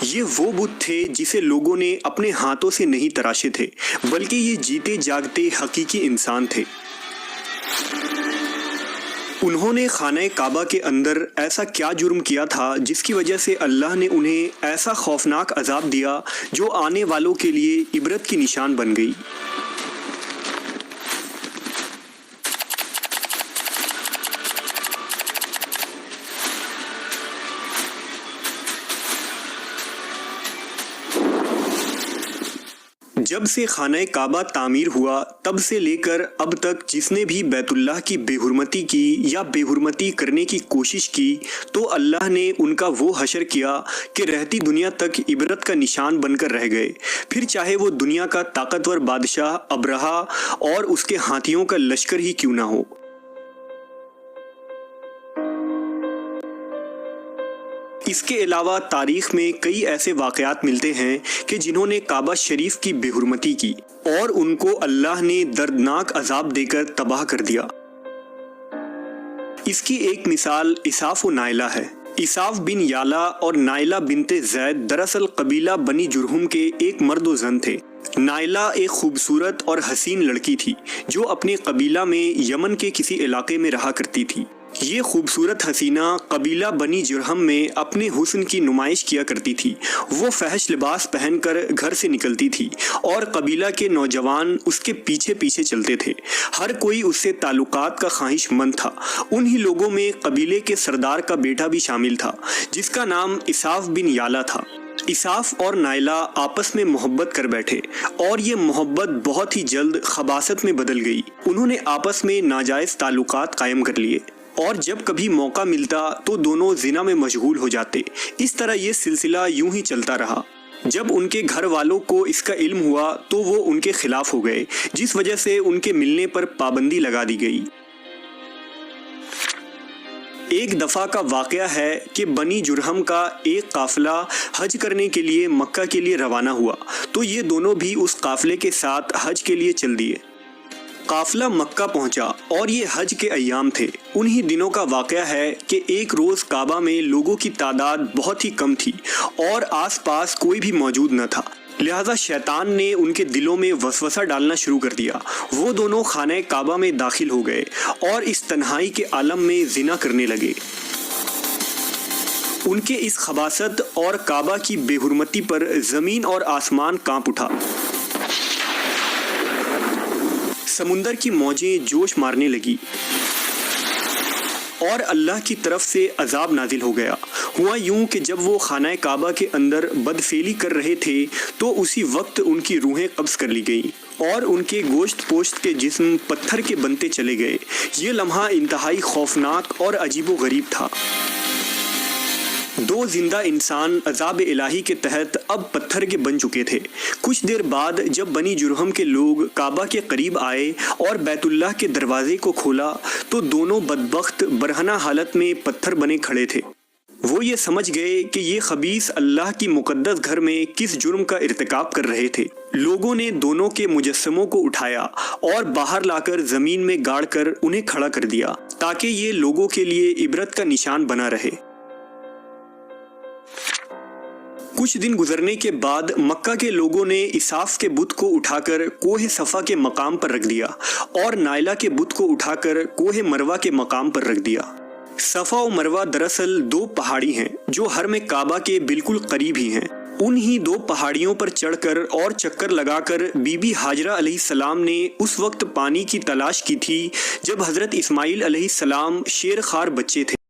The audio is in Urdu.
یہ وہ بت تھے جسے لوگوں نے اپنے ہاتھوں سے نہیں تراشے تھے، بلکہ یہ جیتے جاگتے حقیقی انسان تھے۔ انہوں نے خانہ کعبہ کے اندر ایسا کیا جرم کیا تھا جس کی وجہ سے اللہ نے انہیں ایسا خوفناک عذاب دیا جو آنے والوں کے لیے عبرت کی نشان بن گئی۔ جب سے خانہ کعبہ تعمیر ہوا تب سے لے کر اب تک جس نے بھی بیت اللہ کی بے حرمتی کی یا بے حرمتی کرنے کی کوشش کی تو اللہ نے ان کا وہ حشر کیا کہ رہتی دنیا تک عبرت کا نشان بن کر رہ گئے، پھر چاہے وہ دنیا کا طاقتور بادشاہ ابرہہ اور اس کے ہاتھیوں کا لشکر ہی کیوں نہ ہو۔ اس کے علاوہ تاریخ میں کئی ایسے واقعات ملتے ہیں کہ جنہوں نے کعبہ شریف کی بے حرمتی کی اور ان کو اللہ نے دردناک عذاب دے کر تباہ کر دیا۔ اس کی ایک مثال اساف و نائلہ ہے۔ اساف بن یالا اور نائلہ بنت زید دراصل قبیلہ بنی جرہم کے ایک مرد و زن تھے۔ نائلہ ایک خوبصورت اور حسین لڑکی تھی جو اپنے قبیلہ میں یمن کے کسی علاقے میں رہا کرتی تھی۔ یہ خوبصورت حسینہ قبیلہ بنی جرہم میں اپنے حسن کی نمائش کیا کرتی تھی۔ وہ فحش لباس پہن کر گھر سے نکلتی تھی اور قبیلہ کے نوجوان اس کے پیچھے پیچھے چلتے تھے۔ ہر کوئی اس سے تعلقات کا خواہش مند تھا۔ انہی لوگوں میں قبیلے کے سردار کا بیٹا بھی شامل تھا جس کا نام اساف بن یالا تھا۔ اساف اور نائلہ آپس میں محبت کر بیٹھے اور یہ محبت بہت ہی جلد خباثت میں بدل گئی۔ انہوں نے آپس میں ناجائز تعلقات قائم کر لیے اور جب کبھی موقع ملتا تو دونوں زنا میں مشغول ہو جاتے۔ اس طرح یہ سلسلہ یوں ہی چلتا رہا۔ جب ان کے گھر والوں کو اس کا علم ہوا تو وہ ان کے خلاف ہو گئے، جس وجہ سے ان کے ملنے پر پابندی لگا دی گئی۔ ایک دفعہ کا واقعہ ہے کہ بنی جرہم کا ایک قافلہ حج کرنے کے لیے مکہ کے لیے روانہ ہوا تو یہ دونوں بھی اس قافلے کے ساتھ حج کے لیے چل دیے۔ قافلہ مکہ پہنچا اور یہ حج کے ایام تھے۔ انہی دنوں کا واقعہ ہے کہ ایک روز کعبہ میں لوگوں کی تعداد بہت ہی کم تھی اور آس پاس کوئی بھی موجود نہ تھا، لہذا شیطان نے ان کے دلوں میں وسوسہ ڈالنا شروع کر دیا۔ وہ دونوں خانہ کعبہ میں داخل ہو گئے اور اس تنہائی کے عالم میں زنا کرنے لگے۔ ان کے اس خباثت اور کعبہ کی بے حرمتی پر زمین اور آسمان کانپ اٹھا۔ سمندر کی موجیں جوش مارنے لگی اور اللہ کی طرف سے عذاب نازل ہو گیا۔ ہوا یوں کہ جب وہ خانہ کعبہ کے اندر بدفعلی کر رہے تھے تو اسی وقت ان کی روحیں قبض کر لی گئیں اور ان کے گوشت پوشت کے جسم پتھر کے بنتے چلے گئے۔ یہ لمحہ انتہائی خوفناک اور عجیب و غریب تھا۔ دو زندہ انسان عذاب الہی کے تحت اب پتھر کے بن چکے تھے۔ کچھ دیر بعد جب بنی جرہم کے لوگ کعبہ کے قریب آئے اور بیت اللہ کے دروازے کو کھولا تو دونوں بدبخت برہنہ حالت میں پتھر بنے کھڑے تھے۔ وہ یہ سمجھ گئے کہ یہ خبیث اللہ کی مقدس گھر میں کس جرم کا ارتکاب کر رہے تھے۔ لوگوں نے دونوں کے مجسموں کو اٹھایا اور باہر لا کر زمین میں گاڑ کر انہیں کھڑا کر دیا تاکہ یہ لوگوں کے لیے عبرت کا نشان بنا رہے۔ کچھ دن گزرنے کے بعد مکہ کے لوگوں نے اساف کے بت کو اٹھا کر کوہ صفا کے مقام پر رکھ دیا اور نائلہ کے بت کو اٹھا کر کوہ مروہ کے مقام پر رکھ دیا۔ صفا و مروہ دراصل دو پہاڑی ہیں جو حرم کعبہ کے بالکل قریب ہی ہیں۔ انہی دو پہاڑیوں پر چڑھ کر اور چکر لگا کر بی بی ہاجرہ علیہ السلام نے اس وقت پانی کی تلاش کی تھی جب حضرت اسماعیل علیہ السلام شیر خوار بچے تھے۔